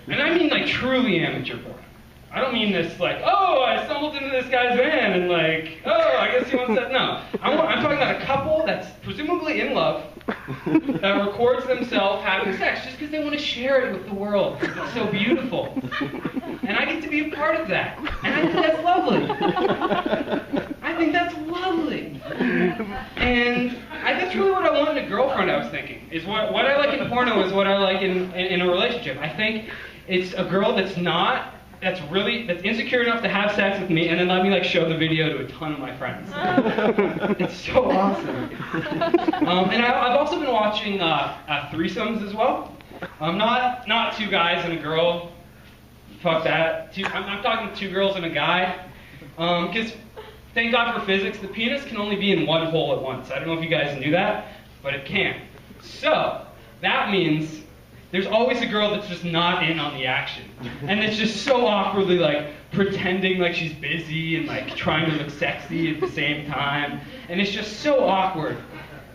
And I mean like truly amateur porn. I don't mean this like, oh, I stumbled into this guy's van and like, oh, I guess he wants that. No, I'm talking about a couple that's presumably in love that records themselves having sex just because they want to share it with the world. It's so beautiful. And I get to be a part of that. And I think that's lovely. I think that's lovely. And that's really what I want in a girlfriend, I was thinking. Is what I like in porno is what I like in a relationship. I think it's a girl that's insecure enough to have sex with me and then let me like show the video to a ton of my friends. It's so awesome. And I've also been watching threesomes as well. Not two guys and a girl. Fuck that. I'm talking two girls and a guy. Because thank God for physics, the penis can only be in one hole at once. I don't know if you guys knew that, but it can. So that means there's always a girl that's just not in on the action. And it's just so awkwardly like pretending like she's busy and like trying to look sexy at the same time. And it's just so awkward.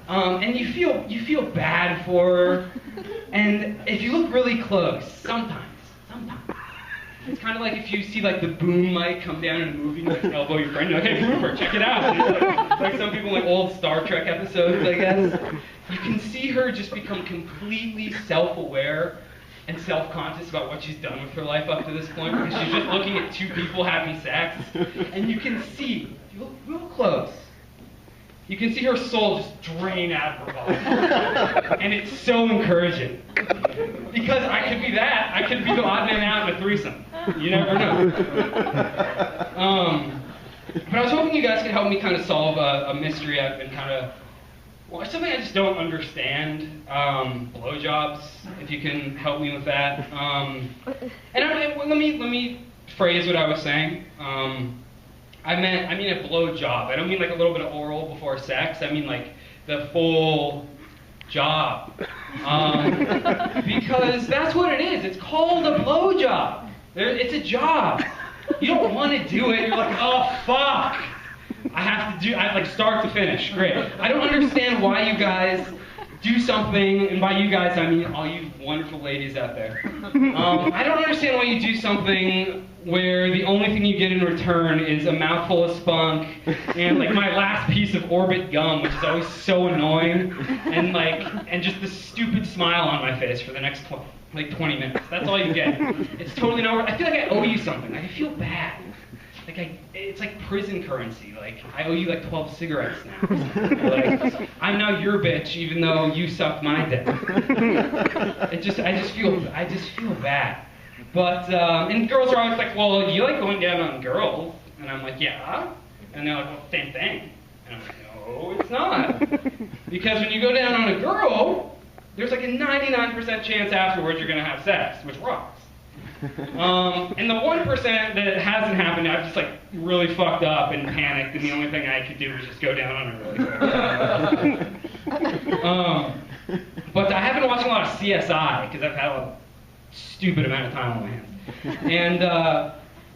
And you feel bad for her. And if you look really close, sometimes, it's kind of like if you see like the boom mic come down in a movie and like elbow your friend, you're like, hey, Rupert, check it out. And it's like some people like old Star Trek episodes, I guess. You can see her just become completely self-aware and self-conscious about what she's done with her life up to this point because she's just looking at two people having sex. And you can see, if you look real close, you can see her soul just drain out of her body. And it's so encouraging. Because I could be that. I could be the odd man out in a threesome. You never know. But I was hoping you guys could help me kind of solve a mystery I've been kind of... Well, something I just don't understand. Blowjobs, if you can help me with that. Let me phrase what I was saying. I mean a blowjob. I don't mean like a little bit of oral before sex. I mean like the full job. Because that's what it is. It's called a blowjob. It's a job. You don't want to do it. You're like, oh fuck. I have like start to finish. Great. I don't understand why you guys do something, and by you guys I mean all you wonderful ladies out there. I don't understand why you do something where the only thing you get in return is a mouthful of spunk and like my last piece of Orbit gum, which is always so annoying, and just this stupid smile on my face for the next 20 minutes. That's all you get. It's totally no. I feel like I owe you something. I feel bad. It's like prison currency. Like I owe you like 12 cigarettes now. Like I'm now your bitch, even though you sucked my dick. I just feel bad. But and girls are always like, well, you like going down on girls, and I'm like, yeah. And they're like, well, same thing. And I'm like, no, it's not. Because when you go down on a girl, there's like a 99% chance afterwards you're gonna have sex, which rocks. And the 1% that hasn't happened, I've just like really fucked up and panicked, and the only thing I could do was just go down on it really quick. But I have been watching a lot of CSI because I've had a stupid amount of time on my hands. And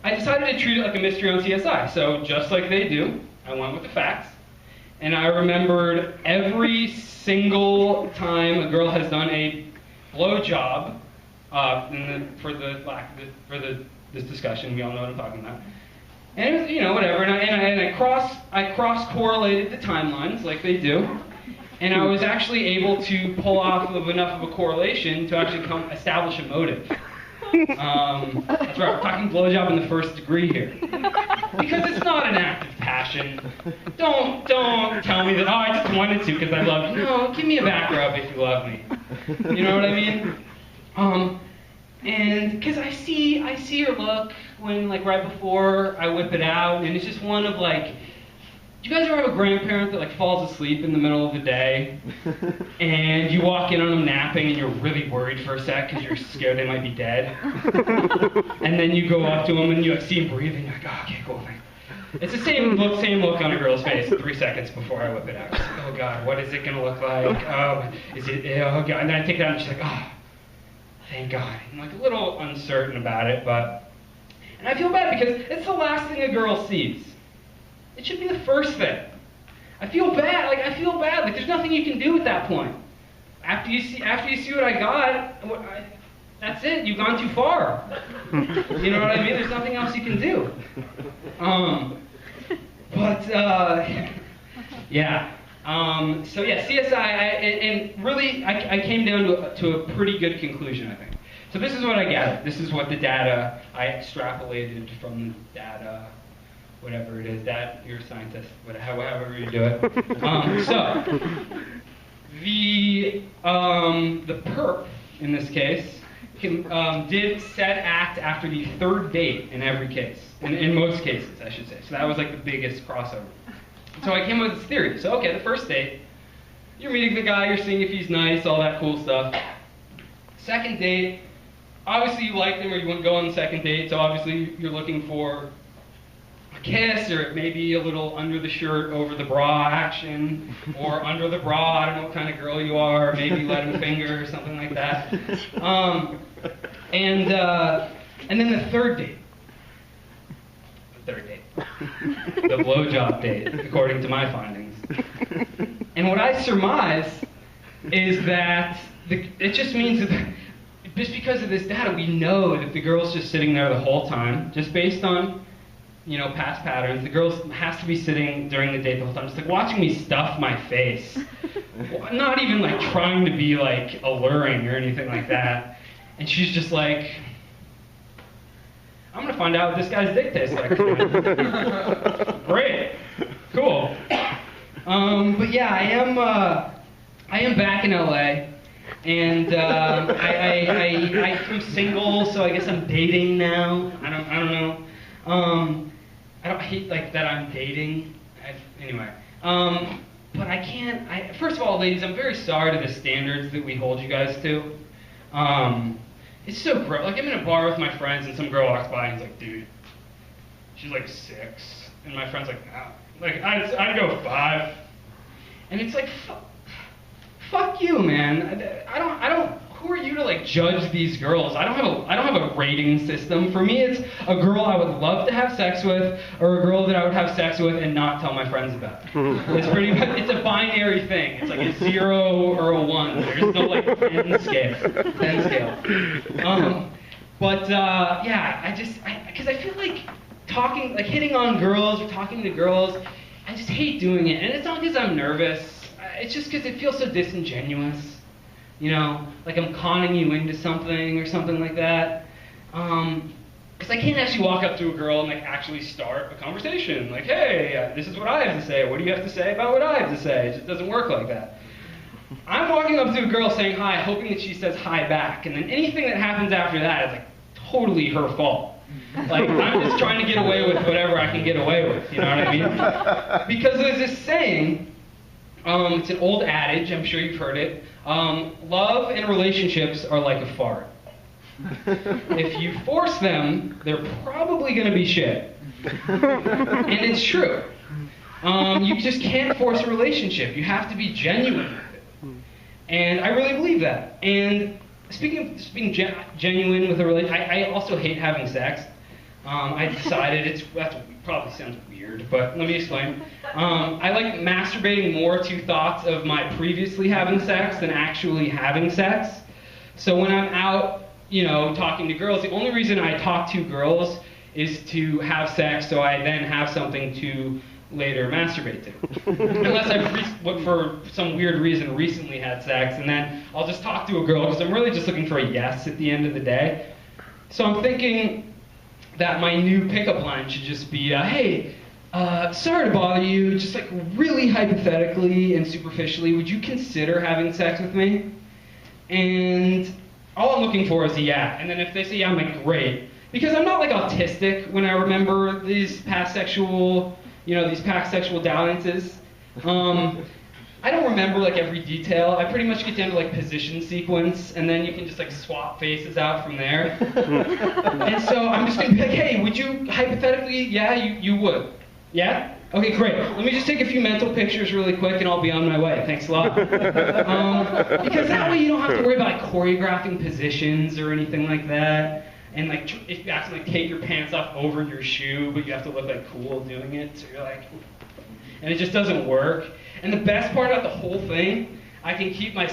I decided to treat it like a mystery on CSI. So just like they do, I went with the facts. And I remembered every single time a girl has done a blowjob, for this discussion, we all know what I'm talking about. And it was, whatever. And I cross-correlated the timelines like they do. And I was actually able to pull off of enough of a correlation to actually establish a motive. That's right, we're talking blowjob in the first degree here. Because it's not an act of passion. Don't tell me that, oh, I just wanted to because I love you. No, give me a back rub if you love me. You know what I mean? And because I see her look when, like, right before I whip it out, and it's just one of, like, do you guys ever have a grandparent that, like, falls asleep in the middle of the day, and you walk in on them napping, and you're really worried for a sec because you're scared they might be dead, and then you go up to them, and you see them breathing, you're like, oh, okay, cool, thanks. It's the same look on a girl's face 3 seconds before I whip it out. Like, oh, God, what is it going to look like? Oh, God. And then I take it out, and she's like, oh, thank God. I'm like a little uncertain about it, and I feel bad because it's the last thing a girl sees. It should be the first thing. I feel bad. Like there's nothing you can do at that point. After you see what I got, that's it. You've gone too far. You know what I mean? There's nothing else you can do. Yeah. So yeah, CSI, and really, I came down to a pretty good conclusion, I think. So this is what I gathered. This is what the data, I extrapolated from the data, whatever it is. Dad, you're a scientist, however you do it. So the perp, in this case, did said act after the third date in every case, in most cases, I should say. So that was like the biggest crossover. So I came up with this theory. So okay, the first date, you're meeting the guy, you're seeing if he's nice, all that cool stuff. Second date, obviously you liked him or you wouldn't go on the second date, so obviously you're looking for a kiss or maybe a little under the shirt, over the bra action, or under the bra, I don't know what kind of girl you are, maybe let him finger or something like that. And then the third date. The blowjob date, according to my findings. And what I surmise is that it just means that just because of this data, we know that the girl's just sitting there the whole time, just based on, past patterns. The girl has to be sitting during the date the whole time, just like watching me stuff my face. Not even like trying to be like alluring or anything like that. And she's just like, I'm gonna find out what this guy's dick tastes like. Great, cool. But yeah, I am back in LA, and I'm single, so I guess I'm dating now. I don't know. I don't hate like that I'm dating. Anyway, but I can't. First of all, ladies, I'm very sorry to the standards that we hold you guys to. It's so gross. Like, I'm in a bar with my friends, and some girl walks by and is like, dude, she's like 6. And my friend's like, no. Like, I'd go 5. And it's like, fuck you, man. I don't, who are you to, like, judge these girls? I don't have a rating system. For me, it's a girl I would love to have sex with, or a girl that I would have sex with and not tell my friends about. It's pretty much, it's a binary thing. It's like a 0 or a 1. There's no, like, 10 scale. Yeah, because I feel like hitting on girls or talking to girls, I just hate doing it. And it's not because I'm nervous. It's just because it feels so disingenuous. Like I'm conning you into something or something like that. Because I can't actually walk up to a girl and like actually start a conversation. Like, hey, this is what I have to say. What do you have to say about what I have to say? It just doesn't work like that. I'm walking up to a girl saying hi, hoping that she says hi back. And then anything that happens after that is like totally her fault. Like, I'm just trying to get away with whatever I can get away with. You know what I mean? Because there's this saying, it's an old adage, I'm sure you've heard it. Love and relationships are like a fart. If you force them, they're probably going to be shit. And it's true. You just can't force a relationship. You have to be genuine with it. And I really believe that. And speaking of being genuine with a relationship, I also hate having sex. I decided that probably sounds weird, but let me explain. I like masturbating more to thoughts of my previously having sex than actually having sex. So when I'm out, talking to girls, the only reason I talk to girls is to have sex, so I then have something to later masturbate to. Unless I, for some weird reason, recently had sex, and then I'll just talk to a girl, because I'm really just looking for a yes at the end of the day. So I'm thinking that my new pickup line should just be, hey, sorry to bother you, just like really hypothetically and superficially, would you consider having sex with me? And all I'm looking for is a yeah. And then if they say yeah, I'm like, great. Because I'm not like autistic when I remember these past sexual dalliances. I don't remember like every detail. I pretty much get down to like position sequence, and then you can just like swap faces out from there. And so I'm just gonna be like, hey, would you hypothetically, yeah, you would. Yeah? Okay, great. Let me just take a few mental pictures really quick and I'll be on my way. Thanks a lot. Because that way you don't have to worry about like choreographing positions or anything like that. And like if you actually take your pants off over your shoe, but you have to look like cool doing it, so you're like, and it just doesn't work. And the best part about the whole thing, I can keep my